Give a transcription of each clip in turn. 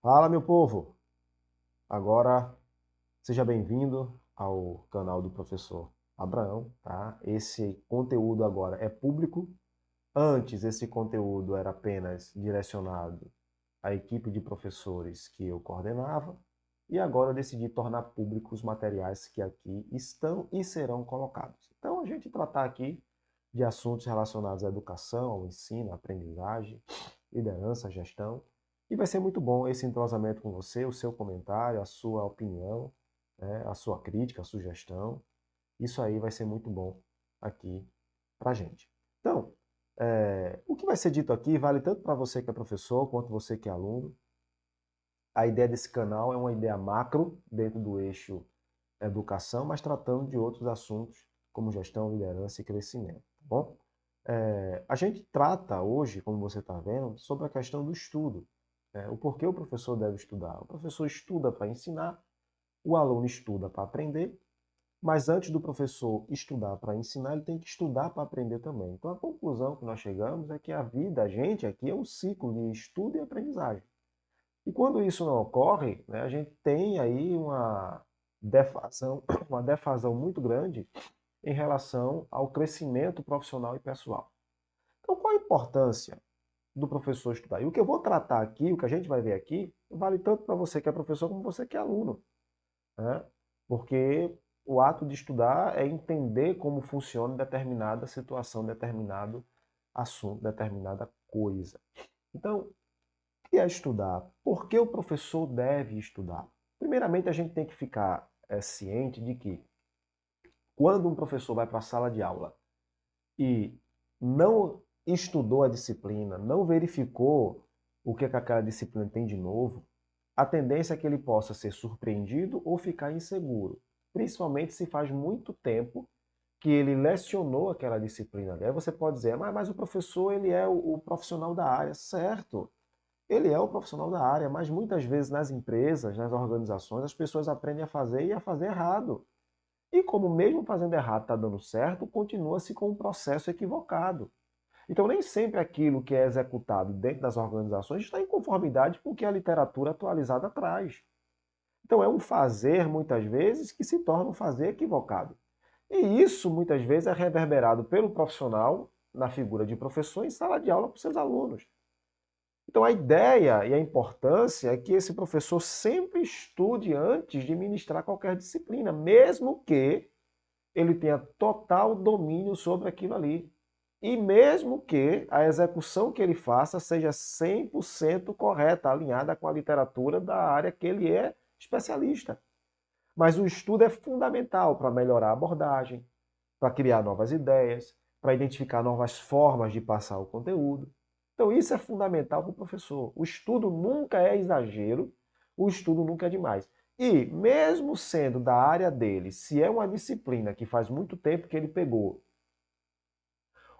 Fala, meu povo! Agora, seja bem-vindo ao canal do professor Abraão, tá? Esse conteúdo agora é público. Antes, esse conteúdo era apenas direcionado à equipe de professores que eu coordenava, e agora eu decidi tornar públicos os materiais que aqui estão e serão colocados. Então, a gente tratar aqui de assuntos relacionados à educação, ao ensino, à aprendizagem, liderança, gestão. E vai ser muito bom esse entrosamento com você, o seu comentário, a sua opinião, né, a sua crítica, a sugestão. Isso aí vai ser muito bom aqui para a gente. Então, o que vai ser dito aqui vale tanto para você que é professor quanto você que é aluno. A ideia desse canal é uma ideia macro dentro do eixo educação, mas tratando de outros assuntos como gestão, liderança e crescimento, tá bom? A gente trata hoje, como você está vendo, sobre a questão do estudo. O porquê o professor deve estudar. O professor estuda para ensinar, o aluno estuda para aprender, mas antes do professor estudar para ensinar, ele tem que estudar para aprender também. Então a conclusão que nós chegamos é que a vida, a gente aqui, é um ciclo de estudo e aprendizagem. E quando isso não ocorre, né, a gente tem aí defasão, uma defasão muito grande em relação ao crescimento profissional e pessoal. Então, qual a importância do professor estudar? E o que eu vou tratar aqui, o que a gente vai ver aqui, vale tanto para você que é professor como você que é aluno, né? Porque o ato de estudar é entender como funciona determinada situação, determinado assunto, determinada coisa. Então, o que é estudar? Por que o professor deve estudar? Primeiramente, a gente tem que ficar ciente de que quando um professor vai para a sala de aula e não estudou a disciplina, não verificou o que aquela disciplina tem de novo, a tendência é que ele possa ser surpreendido ou ficar inseguro, principalmente se faz muito tempo que ele lecionou aquela disciplina ali. Aí você pode dizer, mas o professor ele é o profissional da área, certo? Ele é o profissional da área, mas muitas vezes nas empresas, nas organizações, as pessoas aprendem a fazer e a fazer errado. E como mesmo fazendo errado está dando certo, continua-se com um processo equivocado. Então nem sempre aquilo que é executado dentro das organizações está em conformidade com o que a literatura atualizada traz. Então é um fazer, muitas vezes, que se torna um fazer equivocado. E isso, muitas vezes, é reverberado pelo profissional, na figura de professor, em sala de aula para os seus alunos. Então a ideia e a importância é que esse professor sempre estude antes de ministrar qualquer disciplina, mesmo que ele tenha total domínio sobre aquilo ali. E mesmo que a execução que ele faça seja 100% correta, alinhada com a literatura da área que ele é especialista. Mas o estudo é fundamental para melhorar a abordagem, para criar novas ideias, para identificar novas formas de passar o conteúdo. Então isso é fundamental para o professor. O estudo nunca é exagero, o estudo nunca é demais. E mesmo sendo da área dele, se é uma disciplina que faz muito tempo que ele pegou,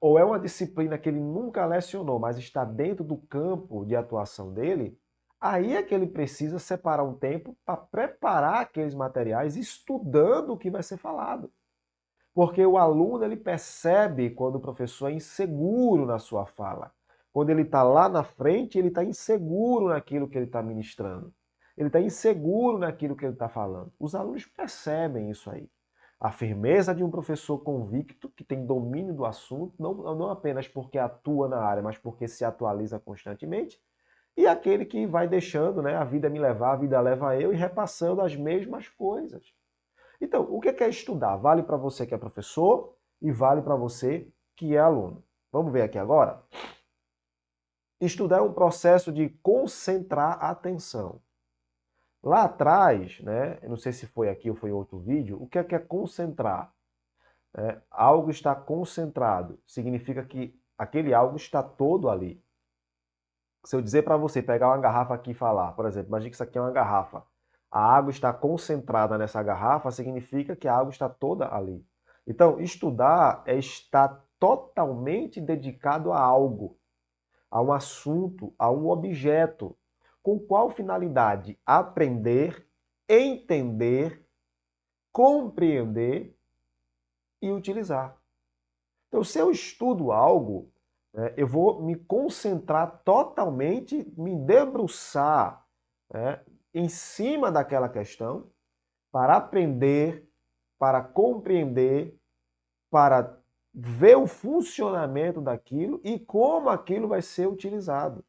ou é uma disciplina que ele nunca lecionou, mas está dentro do campo de atuação dele, aí é que ele precisa separar um tempo para preparar aqueles materiais, estudando o que vai ser falado. Porque o aluno ele percebe quando o professor é inseguro na sua fala. Quando ele está lá na frente, ele está inseguro naquilo que ele está ministrando. Ele está inseguro naquilo que ele está falando. Os alunos percebem isso aí. A firmeza de um professor convicto, que tem domínio do assunto, não apenas porque atua na área, mas porque se atualiza constantemente, e aquele que vai deixando, né, a vida me levar, a vida leva eu, e repassando as mesmas coisas. Então, o que é estudar? Vale para você que é professor e vale para você que é aluno. Vamos ver aqui agora? Estudar é um processo de concentrar a atenção. Lá atrás, né, eu não sei se foi aqui ou foi em outro vídeo, o que é concentrar? Algo está concentrado, significa que aquele algo está todo ali. Se eu dizer para você pegar uma garrafa aqui e falar, por exemplo, imagine que isso aqui é uma garrafa. A água está concentrada nessa garrafa, significa que a água está toda ali. Então, estudar é estar totalmente dedicado a algo, a um assunto, a um objeto. Com qual finalidade? Aprender, entender, compreender e utilizar. Então, se eu estudo algo, né, eu vou me concentrar totalmente, me debruçar, em cima daquela questão, para aprender, para compreender, para ver o funcionamento daquilo e como aquilo vai ser utilizado.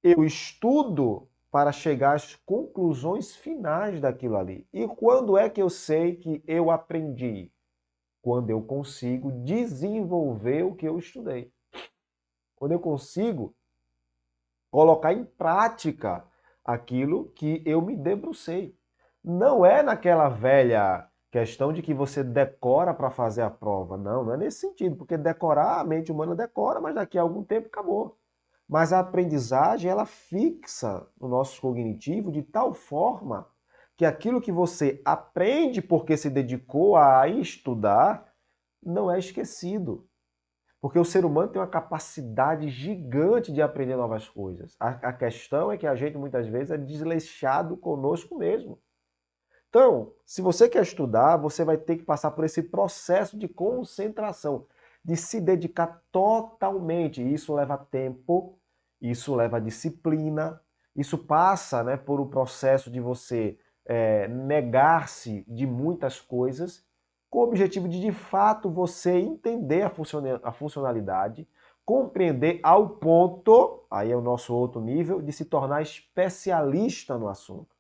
Eu estudo para chegar às conclusões finais daquilo ali. E quando é que eu sei que eu aprendi? Quando eu consigo desenvolver o que eu estudei. Quando eu consigo colocar em prática aquilo que eu me debrucei. Não é naquela velha questão de que você decora para fazer a prova. Não, não é nesse sentido, porque decorar, a mente humana decora, mas daqui a algum tempo acabou. Mas a aprendizagem, ela fixa no nosso cognitivo de tal forma que aquilo que você aprende porque se dedicou a estudar não é esquecido. Porque o ser humano tem uma capacidade gigante de aprender novas coisas. A questão é que a gente muitas vezes é desleixado conosco mesmo. Então, se você quer estudar, você vai ter que passar por esse processo de concentração, de se dedicar totalmente. Isso leva tempo, isso leva disciplina, isso passa, né, por o processo de você negar-se de muitas coisas, com o objetivo de fato você entender a funcionalidade, compreender ao ponto, aí é o nosso outro nível, de se tornar especialista no assunto.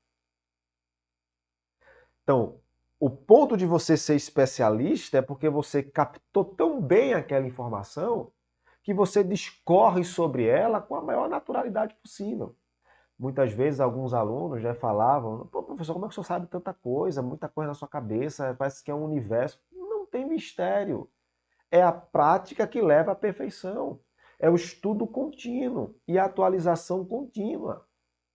Então, o ponto de você ser especialista é porque você captou tão bem aquela informação que você discorre sobre ela com a maior naturalidade possível. Muitas vezes alguns alunos já falavam: pô, professor, como é que o senhor sabe tanta coisa, muita coisa na sua cabeça, parece que é um universo. Não tem mistério. É a prática que leva à perfeição. É o estudo contínuo e a atualização contínua.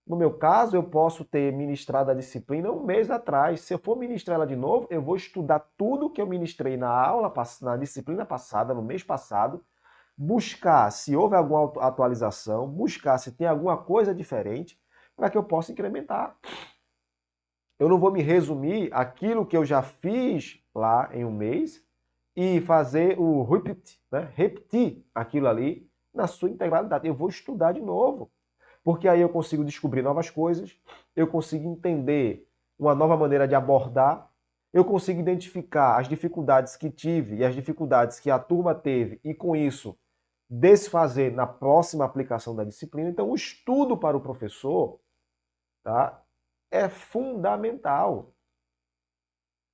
No meu caso, eu posso ter ministrado a disciplina um mês atrás. Se eu for ministrar ela de novo, eu vou estudar tudo que eu ministrei na aula, na disciplina passada, no mês passado, buscar se houve alguma atualização, buscar se tem alguma coisa diferente, para que eu possa incrementar. Eu não vou me resumir aquilo que eu já fiz lá em um mês e fazer o repeat, né? Repetir aquilo ali na sua integralidade. Eu vou estudar de novo. Porque aí eu consigo descobrir novas coisas, eu consigo entender uma nova maneira de abordar, eu consigo identificar as dificuldades que tive e as dificuldades que a turma teve e com isso desfazer na próxima aplicação da disciplina. Então, o estudo para o professor, tá, é fundamental.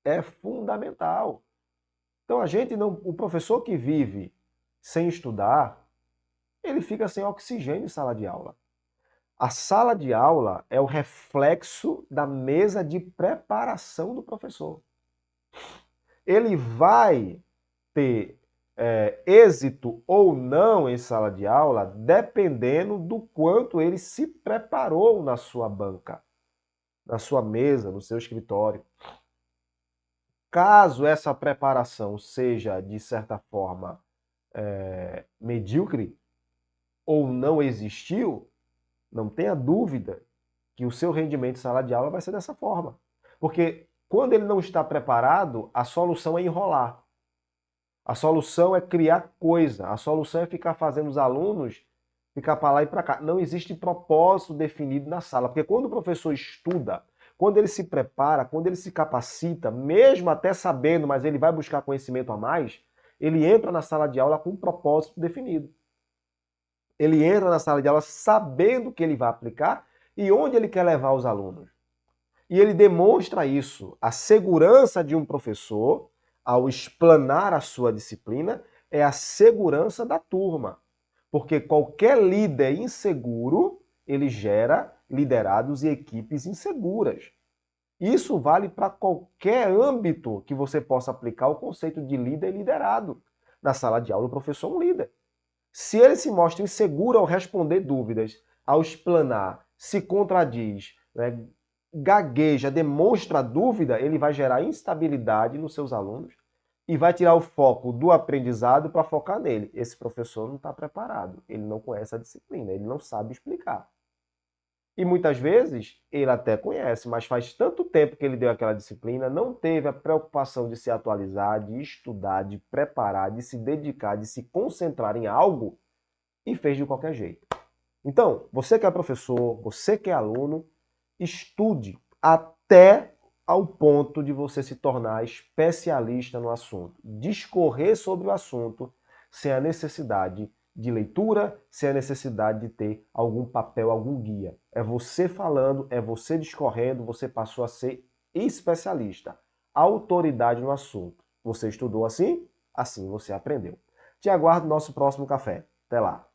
É fundamental. Então, a gente não, o professor que vive sem estudar, ele fica sem oxigênio em sala de aula. A sala de aula é o reflexo da mesa de preparação do professor. Ele vai ter êxito ou não em sala de aula dependendo do quanto ele se preparou na sua banca, na sua mesa, no seu escritório. Caso essa preparação seja, de certa forma, medíocre ou não existiu, não tenha dúvida que o seu rendimento em sala de aula vai ser dessa forma. Porque quando ele não está preparado, a solução é enrolar. A solução é criar coisa. A solução é ficar fazendo os alunos ficar para lá e para cá. Não existe propósito definido na sala. Porque quando o professor estuda, quando ele se prepara, quando ele se capacita, mesmo até sabendo, mas ele vai buscar conhecimento a mais, ele entra na sala de aula com um propósito definido. Ele entra na sala de aula sabendo que ele vai aplicar e onde ele quer levar os alunos. E ele demonstra isso. A segurança de um professor, ao explanar a sua disciplina, é a segurança da turma. Porque qualquer líder inseguro, ele gera liderados e equipes inseguras. Isso vale para qualquer âmbito que você possa aplicar o conceito de líder e liderado. Na sala de aula, o professor é um líder. Se ele se mostra inseguro ao responder dúvidas, ao explanar, se contradiz, né, gagueja, demonstra dúvida, ele vai gerar instabilidade nos seus alunos e vai tirar o foco do aprendizado para focar nele. Esse professor não está preparado, ele não conhece a disciplina, ele não sabe explicar. E muitas vezes ele até conhece, mas faz tanto tempo que ele deu aquela disciplina, não teve a preocupação de se atualizar, de estudar, de preparar, de se dedicar, de se concentrar em algo e fez de qualquer jeito. Então, você que é professor, você que é aluno, Estude até ao ponto de você se tornar especialista no assunto. Discorrer sobre o assunto sem a necessidade de leitura, sem a necessidade de ter algum papel, algum guia. É você falando, é você discorrendo, você passou a ser especialista, autoridade no assunto. Você estudou assim? Assim você aprendeu. Te aguardo no nosso próximo café. Até lá!